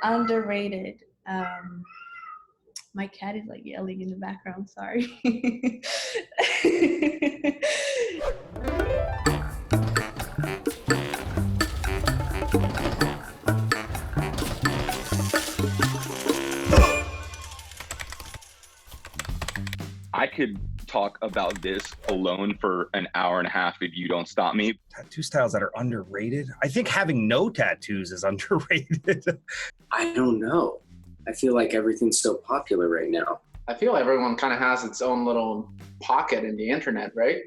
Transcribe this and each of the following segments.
Underrated. My cat is like yelling in the background. Sorry. I could talk about this alone for an hour and a half if you don't stop me. Tattoo styles that are underrated? I think having no tattoos is underrated. I don't know. I feel like everything's so popular right now. I feel everyone kind of has its own little pocket in the internet, right?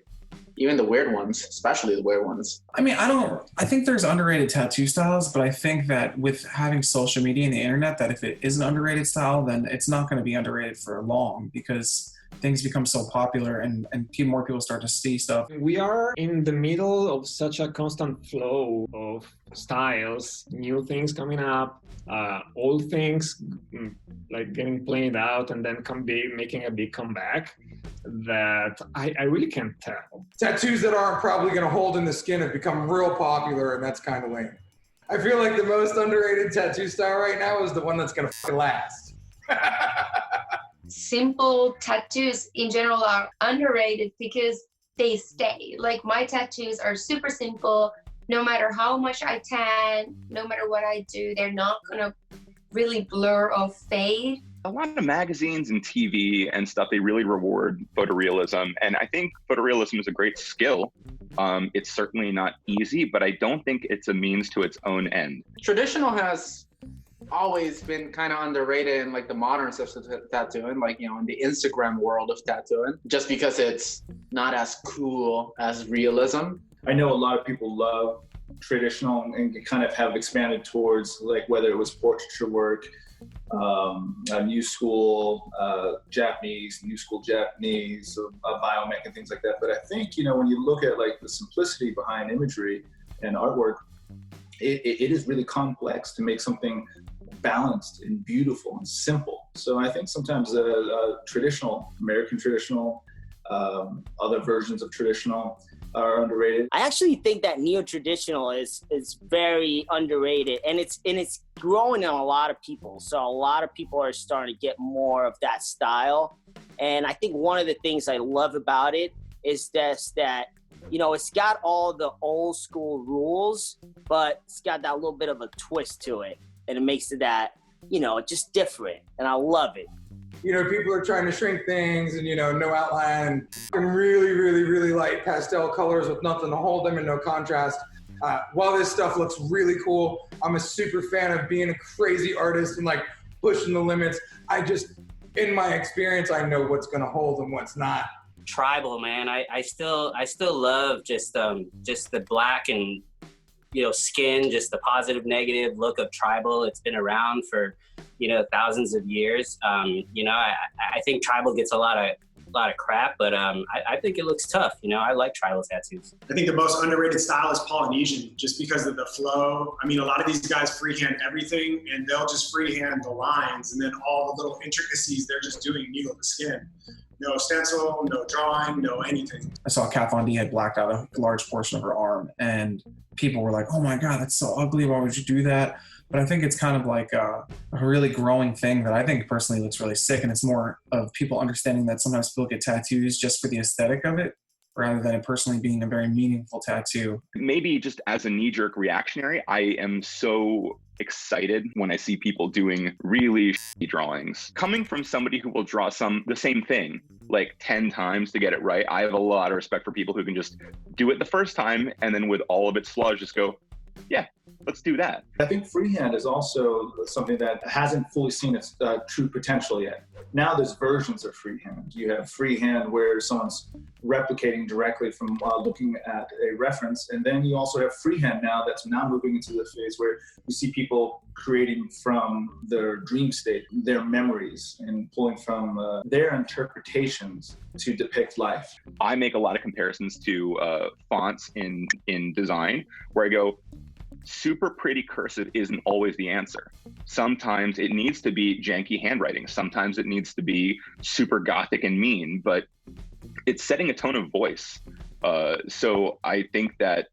Even the weird ones, especially the weird ones. I mean, I think there's underrated tattoo styles, but I think that with having social media and the internet, that if it is an underrated style, then it's not going to be underrated for long because things become so popular and more people start to see stuff. We are in the middle of such a constant flow of styles, new things coming up, old things like getting played out and then making a big comeback that I really can't tell. Tattoos that aren't probably going to hold in the skin have become real popular, and that's kind of lame. I feel like the most underrated tattoo style right now is the one that's going to last. Simple tattoos in general are underrated because they stay. Like my tattoos are super simple. No matter how much I tan, no matter what I do, they're not gonna really blur or fade. A lot of magazines and TV and stuff, they really reward photorealism. And I think photorealism is a great skill. It's certainly not easy, but I don't think it's a means to its own end. Traditional has always been kind of underrated in like the modern stuff of tattooing, like, you know, in the Instagram world of tattooing, just because it's not as cool as realism. I know a lot of people love traditional and kind of have expanded towards like whether it was portraiture work, new school Japanese, biomech and things like that. But I think, you know, when you look at like the simplicity behind imagery and artwork, it is really complex to make something balanced and beautiful and simple. So I think sometimes traditional, American traditional, other versions of traditional are underrated. I actually think that neo-traditional is very underrated, and it's growing in a lot of people. So a lot of people are starting to get more of that style. And I think one of the things I love about it is that you know, it's got all the old school rules, but it's got that little bit of a twist to it. And it makes it that, you know, just different. And I love it. You know, people are trying to shrink things and, you know, no outline and really, really, really light pastel colors with nothing to hold them and no contrast. While this stuff looks really cool, I'm a super fan of being a crazy artist and like pushing the limits. In my experience, I know what's going to hold and what's not. Tribal, man. I still love just the black and, you know, skin, just the positive negative look of tribal. It's been around for, you know, thousands of years. You know, I think tribal gets a lot of crap, but I think it looks tough. You know, I like tribal tattoos. I think the most underrated style is Polynesian, just because of the flow. I mean, a lot of these guys freehand everything, and they'll just freehand the lines, and then all the little intricacies they're just doing needle to skin. No stencil, no drawing, no anything. I saw Kat Von D had blacked out a large portion of her arm, and people were like, oh my God, that's so ugly. Why would you do that? But I think it's kind of like a really growing thing that I think personally looks really sick. And it's more of people understanding that sometimes people get tattoos just for the aesthetic of it, rather than it personally being a very meaningful tattoo. Maybe just as a knee-jerk reactionary, I am so excited when I see people doing really shitty drawings. Coming from somebody who will draw the same thing like 10 times to get it right, I have a lot of respect for people who can just do it the first time and then with all of its flaws just go, yeah, let's do that. I think freehand is also something that hasn't fully seen its true potential yet. Now there's versions of freehand. You have freehand where someone's replicating directly from looking at a reference. And then you also have freehand now that's now moving into the phase where you see people creating from their dream state, their memories, and pulling from their interpretations to depict life. I make a lot of comparisons to fonts in design where I go, super pretty cursive isn't always the answer. Sometimes it needs to be janky handwriting. Sometimes it needs to be super gothic and mean, but it's setting a tone of voice. So I think that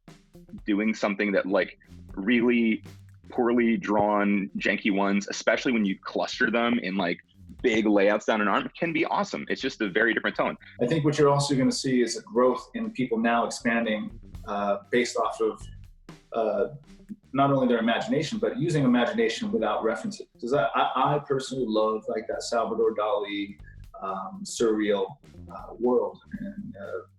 doing something that like really poorly drawn, janky ones, especially when you cluster them in like big layouts down an arm, can be awesome. It's just a very different tone. I think what you're also going to see is a growth in people now expanding based off of not only their imagination, but using imagination without references. Because I personally love like that Salvador Dali surreal world and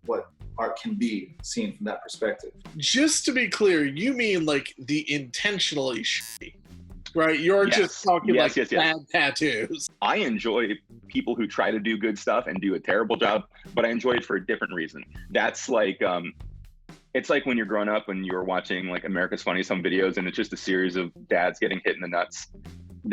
what art can be seen from that perspective. Just to be clear, you mean like the intentionally shitty, right? You're just talking bad tattoos. I enjoy people who try to do good stuff and do a terrible job, but I enjoy it for a different reason. That's like, it's like when you're growing up and you're watching like America's Funniest Home Videos and it's just a series of dads getting hit in the nuts.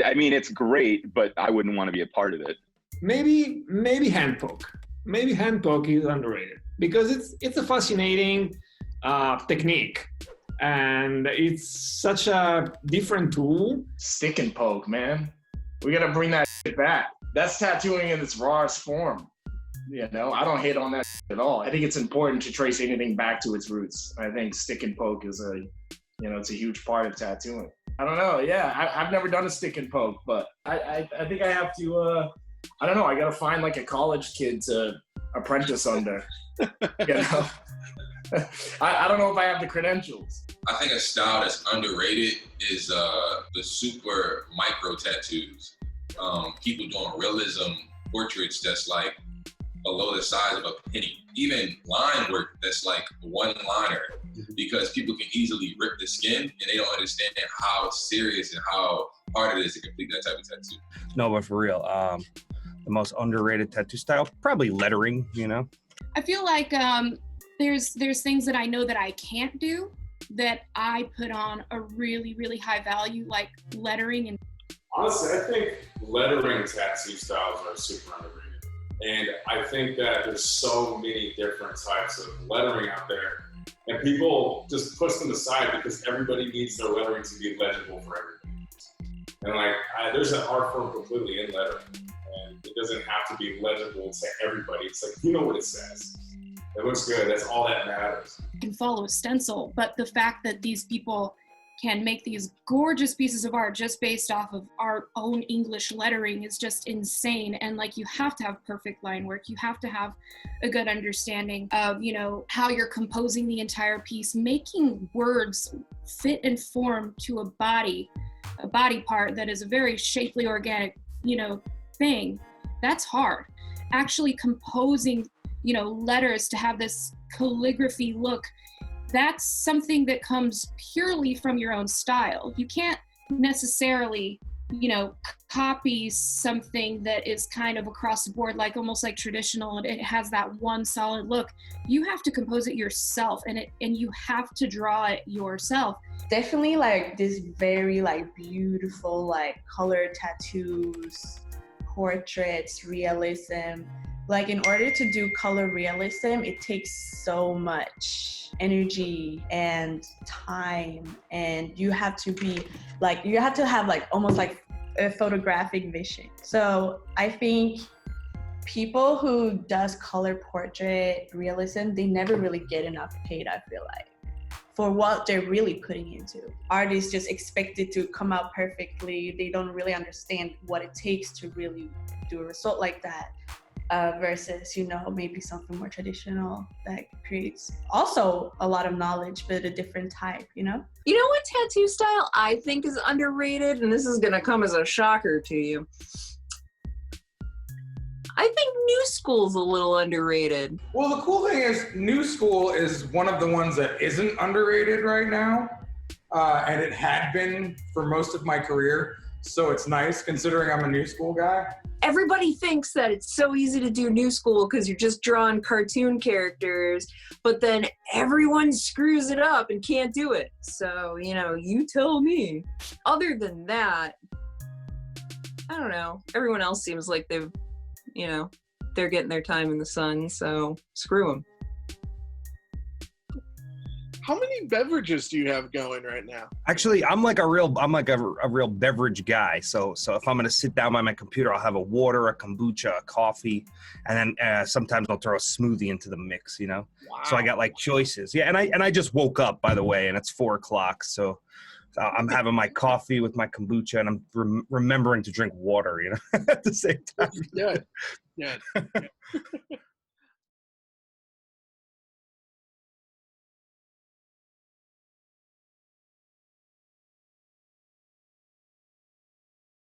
I mean, it's great, but I wouldn't want to be a part of it. Maybe hand poke. Maybe hand poke is underrated because it's a fascinating technique, and it's such a different tool. Stick and poke, man. We gotta bring that shit back. That's tattooing in its rawest form. You know, I don't hate on that at all. I think it's important to trace anything back to its roots. I think stick and poke is it's a huge part of tattooing. I don't know. Yeah, I've never done a stick and poke, but I think I have to. I don't know. I gotta find like a college kid to apprentice under. You know, I don't know if I have the credentials. I think a style that's underrated is the super micro tattoos. People doing realism portraits that's like below the size of a penny. Even line work that's like one liner, because people can easily rip the skin and they don't understand how serious and how hard it is to complete that type of tattoo. No, but for real, the most underrated tattoo style, probably lettering, you know? I feel like there's things that I know that I can't do that I put on a really, really high value, like lettering. And honestly, I think lettering tattoo styles are super underrated. And I think that there's so many different types of lettering out there, and people just push them aside because everybody needs their lettering to be legible for everybody. And like, there's an art form completely in lettering, and it doesn't have to be legible to everybody. It's like, you know what it says. It looks good. That's all that matters. I can follow a stencil, but the fact that these people can make these gorgeous pieces of art just based off of our own English lettering is just insane. And like, you have to have perfect line work. You have to have a good understanding of, you know, how you're composing the entire piece, making words fit and form to a body part that is a very shapely, organic, you know, thing. That's hard. Actually composing, you know, letters to have this calligraphy look, that's something that comes purely from your own style. You can't necessarily, you know, copy something that is kind of across the board, like almost like traditional, and it has that one solid look. You have to compose it yourself, and you have to draw it yourself. Definitely like this very like beautiful like colored tattoos, portraits, realism. Like in order to do color realism, it takes so much energy and time, and you have to be like, you have to have like almost like a photographic vision. So I think people who does color portrait realism, they never really get enough paid, I feel like, for what they're really putting into. Artists just expect it to come out perfectly. They don't really understand what it takes to really do a result like that. Versus, you know, maybe something more traditional that creates also a lot of knowledge, but a different type, you know? You know what tattoo style I think is underrated? And this is going to come as a shocker to you. I think new school's a little underrated. Well, the cool thing is new school is one of the ones that isn't underrated right now. And it had been for most of my career. So it's nice considering I'm a new school guy. Everybody thinks that it's so easy to do new school because you're just drawing cartoon characters, but then everyone screws it up and can't do it. So, you know, you tell me. Other than that, I don't know. Everyone else seems like they've, you know, they're getting their time in the sun, so screw them. How many beverages do you have going right now? Actually, I'm like a real beverage guy. So if I'm gonna sit down by my computer, I'll have a water, a kombucha, a coffee, and then sometimes I'll throw a smoothie into the mix. You know. Wow. So I got like choices. Yeah, and I just woke up, by the way, and it's 4:00. So I'm having my coffee with my kombucha, and I'm remembering to drink water, at the same time. Yeah.